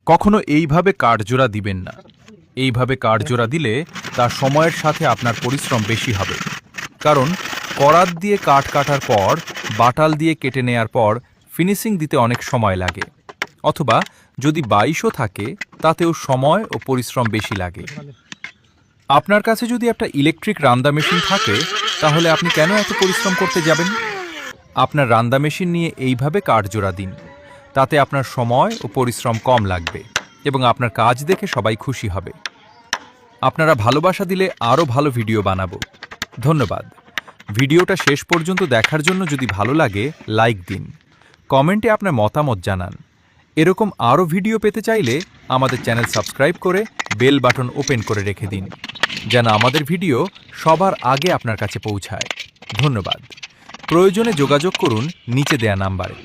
কখনো এইভাবে কাঠজোড়া দিবেন না। এইভাবে কাঠজোড়া দিলে তা সময়ের সাথে আপনার পরিশ্রম বেশি হবে। কারণ করাত দিয়ে কাঠ কাটার পর বাটাল দিয়ে কেটে নেয়ার পর ফিনিশিং দিতে অনেক সময় লাগে। অথবা যদি বাইশও থাকে তাতেও সময় ও পরিশ্রম বেশি লাগে। আপনার কাছে যদি একটা ইলেকট্রিক রান্দা মেশিন থাকে তাহলে আপনি কেন এত পরিশ্রম করতে যাবেন? আপনার রান্দা মেশিন নিয়ে এইভাবে কাঠজোড়া দিন। তাতে আপনার সময় ও পরিশ্রম কম লাগবে এবং আপনার কাজ দেখে সবাই খুশি হবে। আপনারা ভালোবাসা দিলে আরও ভালো ভিডিও বানাবো। ধন্যবাদ। ভিডিওটা শেষ পর্যন্ত দেখার জন্য যদি ভালো লাগে লাইক দিন, কমেন্টে আপনার মতামত জানান। এরকম আরও ভিডিও পেতে চাইলে আমাদের চ্যানেল সাবস্ক্রাইব করে বেল বাটন ওপেন করে রেখে দিন, যেন আমাদের ভিডিও সবার আগে আপনার কাছে পৌঁছায়। ধন্যবাদ। প্রয়োজনে যোগাযোগ করুন নিচে দেয়া নাম্বারে।